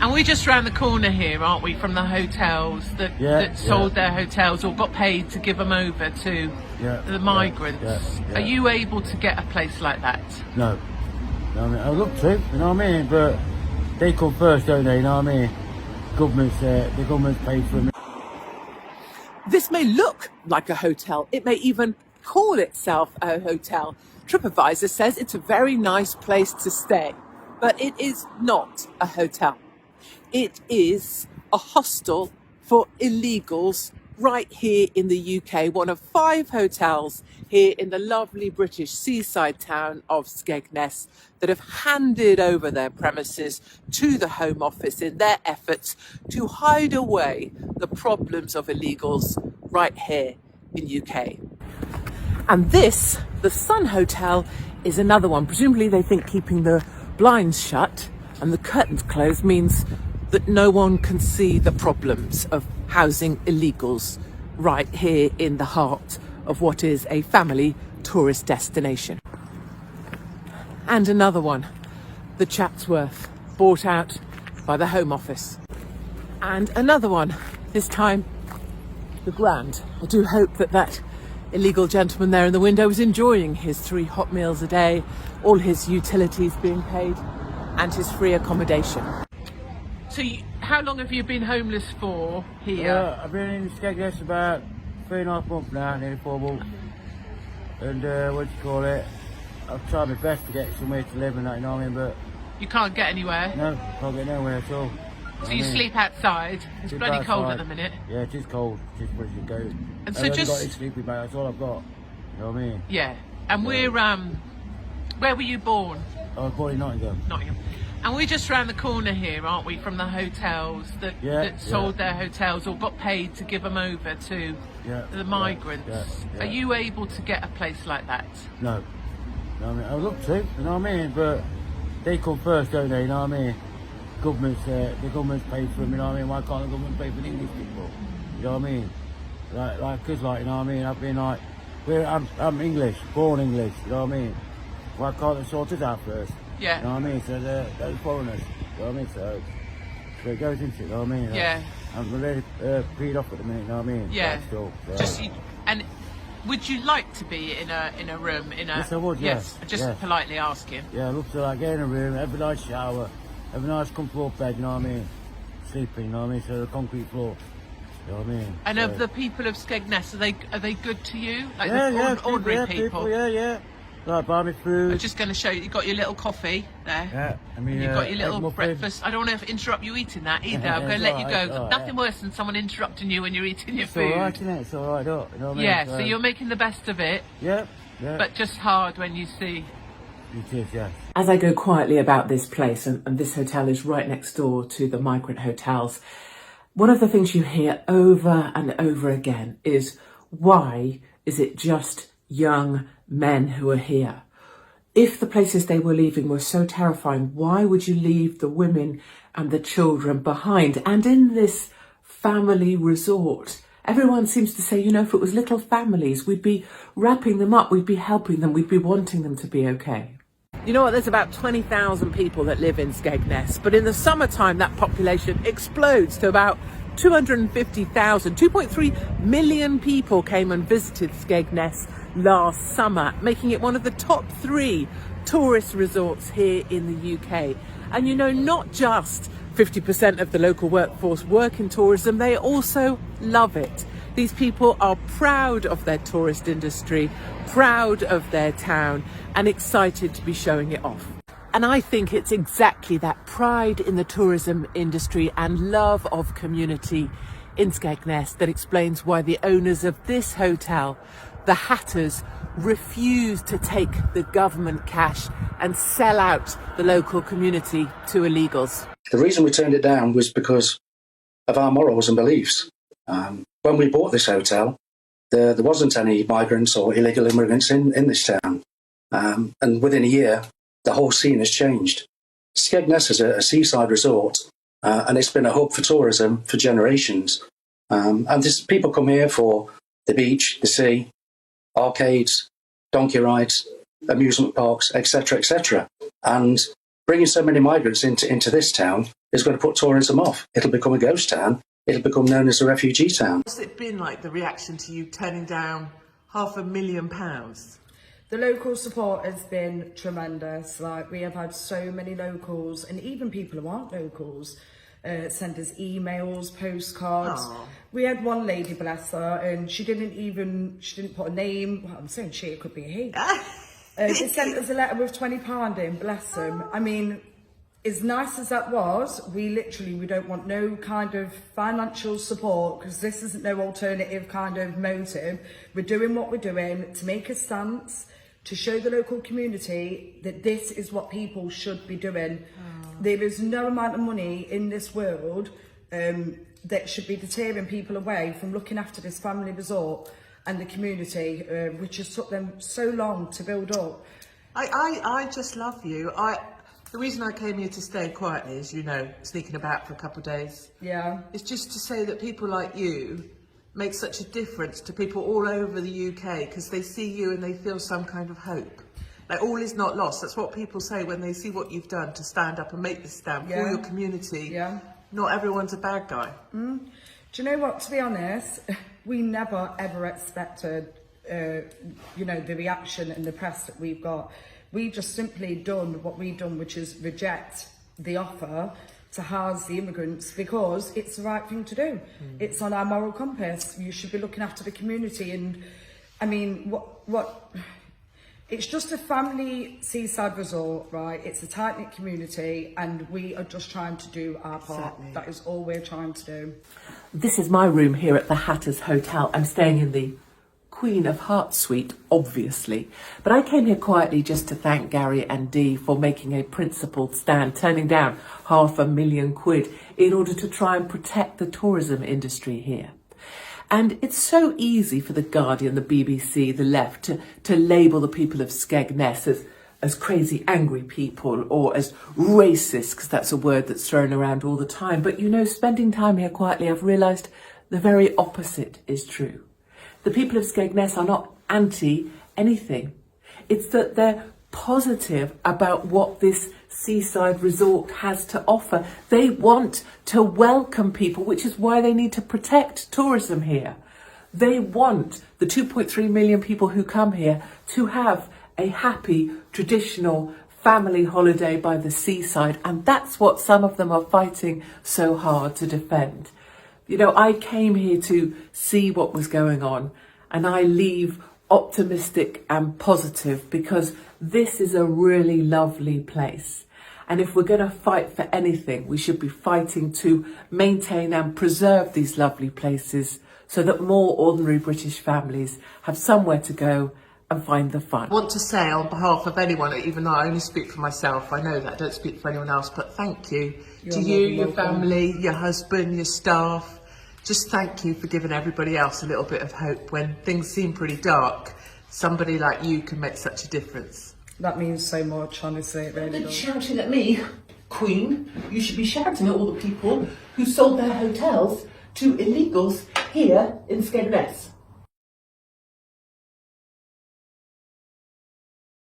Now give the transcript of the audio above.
And we're just around the corner here, aren't we, from the hotels that sold their hotels or got paid to give them over to the migrants. Are you able to get a place like that? No. I mean, I'd love to, you know what I mean? But they come first, don't they, you know what I mean? The government's paid for them. This may look like a hotel. It may even call itself a hotel. TripAdvisor says it's a very nice place to stay, but it is not a hotel. It is a hostel for illegals right here in the UK, one of 5 hotels here in the lovely British seaside town of Skegness that have handed over their premises to the Home Office in their efforts to hide away the problems of illegals right here in UK. And this, the Sun Hotel, is another one. Presumably they think keeping the blinds shut and the curtains closed means that no one can see the problems of housing illegals right here in the heart of what is a family tourist destination. And another one, the Chatsworth, bought out by the Home Office. And another one, this time the Grand. I do hope that illegal gentleman there in the window is enjoying his 3 hot meals a day, all his utilities being paid, and his free accommodation. So how long have you been homeless for here? I've been in Skegness about 3.5 months now, nearly 4 months. And I've tried my best to get somewhere to live and that, you know what I mean, but... You can't get anywhere? No, can't get nowhere at all. So you sleep outside? It's bloody cold at the minute. Yeah, it is cold, just where you go. And so I've got this sleeping bag, that's all I've got, you know what I mean? Yeah, and we're, where were you born? I was born in Nottingham. Nottingham. And we're just around the corner here, aren't we, from the hotels that sold their hotels or got paid to give them over to the migrants. Are you able to get a place like that? No. I mean, I'd love to, you know what I mean? But they come first, don't they, you know what I mean? The government's paid for them, you know what I mean? Why can't the government pay for the English people? You know what I mean? Cause you know what I mean? I've been I'm English, born English, you know what I mean? Why can't they sort us out first? Yeah. You know what I mean? So they're foreigners, you know what I mean? So it goes into it, you know what I mean? Yeah. I'm really peed off at the minute, you know what I mean? Yeah. Still, and would you like to be in a room? Yes, I would, yes. Just politely ask him. Yeah, I love to get in a room, have a nice shower, have a nice comfortable bed, you know what I mean? Sleeping, you know what I mean? So the concrete floor. You know what I mean? And of the people of Skegness, are they good to you? Like ordinary people? Yeah. Like buy me food. I'm just going to show you. You got your little coffee there. Yeah, I mean, you've got your little breakfast. I don't want to interrupt you eating that either. I'm going to let you go. Nothing worse than someone interrupting you when you're eating your food. It's alright, isn't it? It's alright, you know what I mean? Yeah, so you're making the best of it. Yeah. But just hard when you see. It is, yeah. As I go quietly about this place, and this hotel is right next door to the migrant hotels, one of the things you hear over and over again is, why is it just young men who are here? If the places they were leaving were so terrifying, why would you leave the women and the children behind? And in this family resort, everyone seems to say, if it was little families, we'd be wrapping them up, we'd be helping them, we'd be wanting them to be okay. You know what, there's about 20,000 people that live in Skegness, but in the summertime that population explodes to about 250,000. 2.3 million people came and visited Skegness last summer, making it one of the top 3 tourist resorts here in the UK. And not just 50% of the local workforce work in tourism, they also love it. These people are proud of their tourist industry, proud of their town, and excited to be showing it off. And I think it's exactly that pride in the tourism industry and love of community in Skegness that explains why the owners of this hotel, the Hatters, refuse to take the government cash and sell out the local community to illegals. The reason we turned it down was because of our morals and beliefs. When we bought this hotel, there wasn't any migrants or illegal immigrants in this town. And within a year, the whole scene has changed. Skegness is a seaside resort, and it's been a hub for tourism for generations. And people come here for the beach, the sea, arcades, donkey rides, amusement parks, etc., etc. And bringing so many migrants into this town is going to put tourism off. It'll become a ghost town. It'll become known as a refugee town. What's it been like, the reaction to you turning down £500,000? The local support has been tremendous. Like, we have had so many locals, and even people who aren't locals, send us emails, postcards. Aww. We had one lady, bless her, and she didn't put a name. Well, I'm saying she, it could be a he. They sent us a letter with £20 in, bless them. I mean, as nice as that was, we don't want no kind of financial support, because this isn't no alternative kind of motive. We're doing what we're doing to make a stance, to show the local community that this is what people should be doing. There is no amount of money in this world that should be deterring people away from looking after this family resort and the community, which has took them so long to build up. I just love you. The reason I came here to stay quietly, as you know, sneaking about for a couple of days, is just to say that people like you make such a difference to people all over the UK, because they see you and they feel some kind of hope. Like, all is not lost. That's what people say when they see what you've done to stand up and make this stand for your community. Not everyone's a bad guy. Do you know what, to be honest, we never ever expected the reaction and the press that we've got. We just simply done what we've done, which is reject the offer to house the immigrants, because it's the right thing to do. It's on our moral compass. You should be looking after the community. And I mean, what it's just a family seaside resort, right? It's a tight-knit community, and we are just trying to do our part. Exactly. That is all we're trying to do. This is my room here at the Hatters Hotel. I'm staying in the Queen of Hearts suite, obviously. But I came here quietly just to thank Gary and Dee for making a principled stand, turning down £500,000 in order to try and protect the tourism industry here. And it's so easy for The Guardian, the BBC, the left to label the people of Skegness as crazy, angry people, or as racist, because that's a word that's thrown around all the time. But, you know, spending time here quietly, I've realised the very opposite is true. The people of Skegness are not anti-anything. It's that they're positive about what this seaside resort has to offer. They want to welcome people, which is why they need to protect tourism here. They want the 2.3 million people who come here to have a happy, traditional family holiday by the seaside. And that's what some of them are fighting so hard to defend. You know, I came here to see what was going on, and I leave optimistic and positive, because this is a really lovely place. And if we're going to fight for anything, we should be fighting to maintain and preserve these lovely places so that more ordinary British families have somewhere to go and find the fun. I want to say on behalf of anyone, even though I only speak for myself, I know that I don't speak for anyone else, but thank you to you, your family, your husband, your staff. Just thank you for giving everybody else a little bit of hope when things seem pretty dark. Somebody like you can make such a difference. That means so much, honestly, it really does. Shouting at me, Queen, you should be shouting at all the people who sold their hotels to illegals here in Skegness.